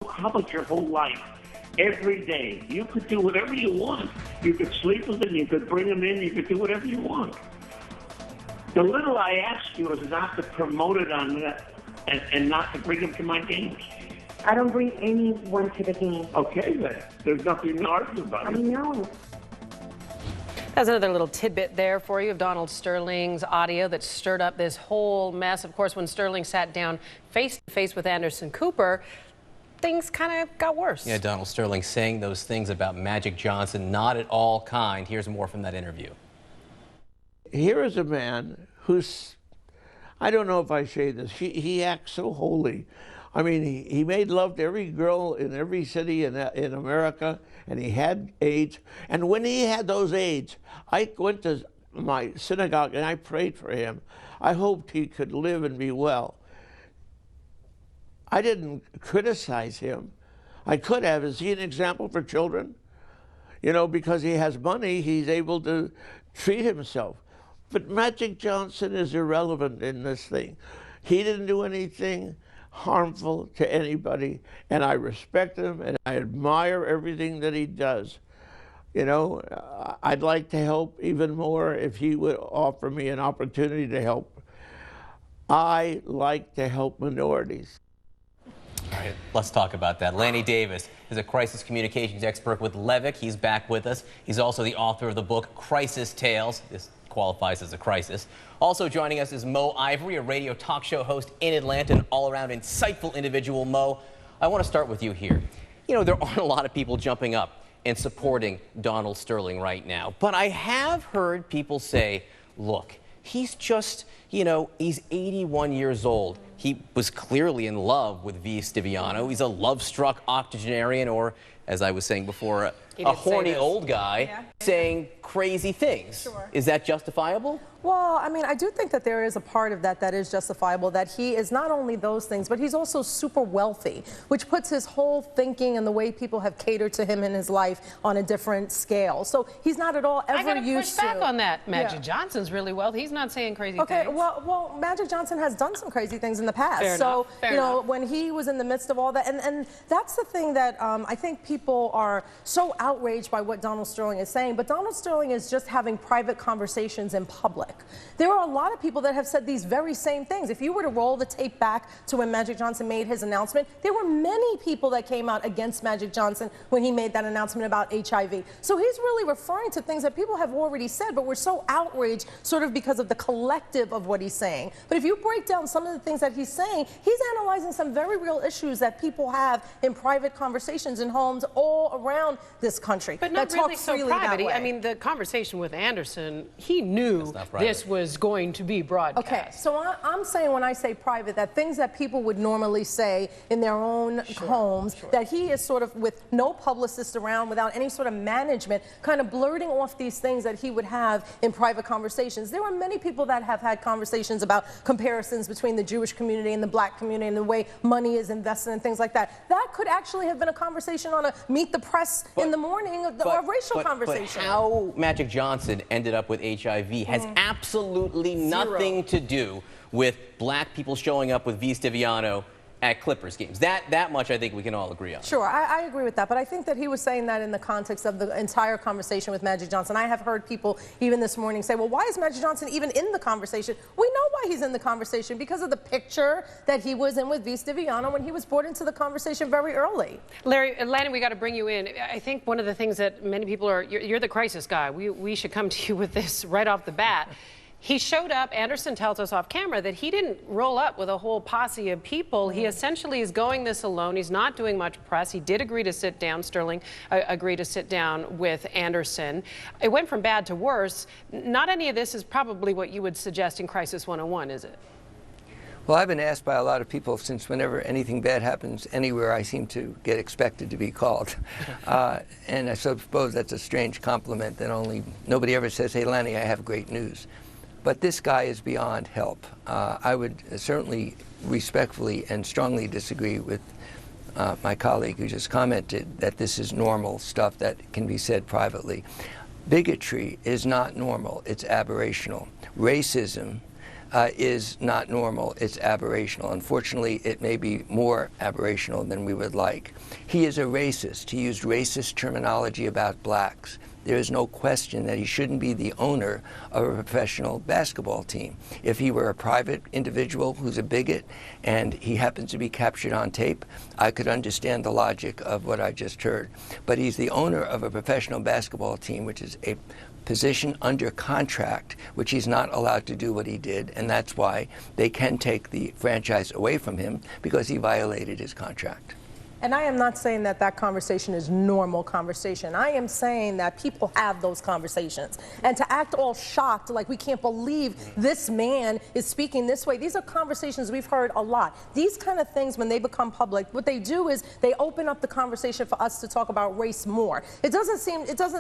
How about your whole life? Every day, you could do whatever you want. You could sleep with him, you could bring him in, you could do whatever you want. The little I ask you is not to promote it on that and not to bring him to my games. I don't bring anyone to the game. Okay, then. There's nothing to argue about. I know. That's another little tidbit there for you of Donald Sterling's audio that stirred up this whole mess. Of course, when Sterling sat down face to face with Anderson Cooper, things kind of got worse. Yeah, Donald Sterling saying those things about Magic Johnson, not at all kind. Here's more from that interview. Here is a man who's, I don't know if I say this, he acts so holy. I mean, he made love to every girl in every city in America, and he had AIDS. And when he had those AIDS, I went to my synagogue and I prayed for him. I hoped he could live and be well. I didn't criticize him. I could have. Is he an example for children? You know, because he has money, he's able to treat himself. But Magic Johnson is irrelevant in this thing. He didn't do anything harmful to anybody, and I respect him and I admire everything that he does. You know, I'd like to help even more if he would offer me an opportunity to help. I like to help minorities. All right, let's talk about that. Lanny Davis is a crisis communications expert with Levick. He's back with us. He's also the author of the book Crisis Tales. This qualifies as a crisis. Also joining us is Mo Ivory, a radio talk show host in Atlanta, an all-around insightful individual. Mo, I want to start with you here. You know, there aren't a lot of people jumping up and supporting Donald Sterling right now, but I have heard people say, look, he's just, you know, he's 81 years old. He was clearly in love with V. Stiviano. He's a love-struck octogenarian, or, as I was saying before, a horny old guy saying crazy things. Sure. Is that justifiable? Well, I mean, I do think that there is a part of that that is justifiable, that he is not only those things, but he's also super wealthy, which puts his whole thinking and the way people have catered to him in his life on a different scale. So he's not at all ever used to. I gotta push back on that. Magic Johnson's really wealthy. He's not saying crazy things. Okay, well, Magic Johnson has done some crazy things in the past. Fair enough. You know, when he was in the midst of all that, and that's the thing that I think people are so outraged by what Donald Sterling is saying, but Donald Sterling is just having private conversations in public. There are a lot of people that have said these very same things. If you were to roll the tape back to when Magic Johnson made his announcement, there were many people that came out against Magic Johnson when he made that announcement about HIV. So he's really referring to things that people have already said, but we're so outraged sort of because of the collective of what he's saying. But if you break down some of the things that he's saying, he's analyzing some very real issues that people have in private conversations in homes all around this country. But not really so private. I mean, the conversation with Anderson, he knew this was going to be broadcast. Okay, so I'm saying when I say private, that things that people would normally say in their own homes, that he is sort of with no publicist around, without any sort of management, kind of blurting off these things that he would have in private conversations. There are many people that have had conversations about comparisons between the Jewish community and the black community and the way money is invested and things like that. That could actually have been a conversation on a Meet the Press in the morning, or a racial conversation. But how Magic Johnson ended up with HIV has absolutely nothing to do with black people showing up with V. Stiviano at Clippers games. That much I think we can all agree on. Sure, I agree with that, but I think that he was saying that in the context of the entire conversation with Magic Johnson. I have heard people even this morning say, well, why is Magic Johnson even in the conversation? We know why he's in the conversation, because of the picture that he was in with V. Stiviano when he was brought into the conversation very early. Lanny, we got to bring you in. I think one of the things that many people are, you're the crisis guy. We should come to you with this right off the bat. He showed up. Anderson tells us off camera that he didn't roll up with a whole posse of people. He essentially is going this alone. He's not doing much press. He did agree to sit down. Sterling agreed to sit down with Anderson. It went from bad to worse. Not any of this is probably what you would suggest in Crisis 101, is it? Well, I've been asked by a lot of people since whenever anything bad happens anywhere, I seem to get expected to be called. And I suppose that's a strange compliment that nobody ever says, hey, Lanny, I have great news. But this guy is beyond help. I would certainly respectfully and strongly disagree with my colleague who just commented that this is normal stuff that can be said privately. Bigotry is not normal, it's aberrational. Racism, is not normal. It's aberrational. Unfortunately, it may be more aberrational than we would like. He is a racist. He used racist terminology about blacks. There is no question that he shouldn't be the owner of a professional basketball team. If he were a private individual who's a bigot and he happens to be captured on tape, I could understand the logic of what I just heard. But he's the owner of a professional basketball team, which is a position under contract, which he's not allowed to do what he did, and that's why they can take the franchise away from him, because he violated his contract. And I am not saying that that conversation is normal conversation. I am saying that people have those conversations. And to act all shocked, like we can't believe this man is speaking this way, these are conversations we've heard a lot. These kind of things, when they become public, what they do is they open up the conversation for us to talk about race more. It doesn't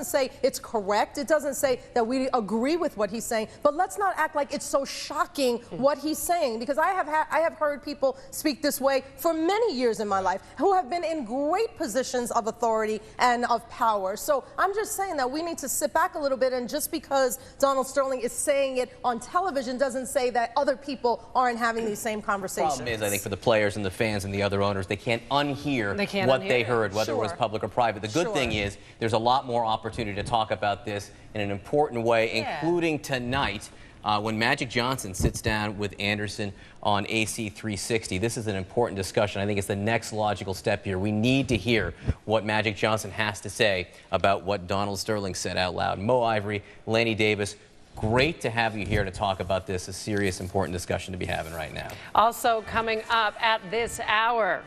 say it's correct. It doesn't say that we agree with what he's saying. But let's not act like it's so shocking what he's saying, because I have heard people speak this way for many years in my life who have been in great positions of authority and of power. So I'm just saying that we need to sit back a little bit, and just because Donald Sterling is saying it on television doesn't say that other people aren't having these same conversations. The problem is, I think, for the players and the fans and the other owners, they can't unhear what they heard, whether it was public or private. The good thing is there's a lot more opportunity to talk about this in an important way, including tonight, when Magic Johnson sits down with Anderson on AC 360. This is an important discussion. I think it's the next logical step here. We need to hear what Magic Johnson has to say about what Donald Sterling said out loud. Mo Ivory, Lanny Davis, great to have you here to talk about this, a serious, important discussion to be having right now. Also coming up at this hour.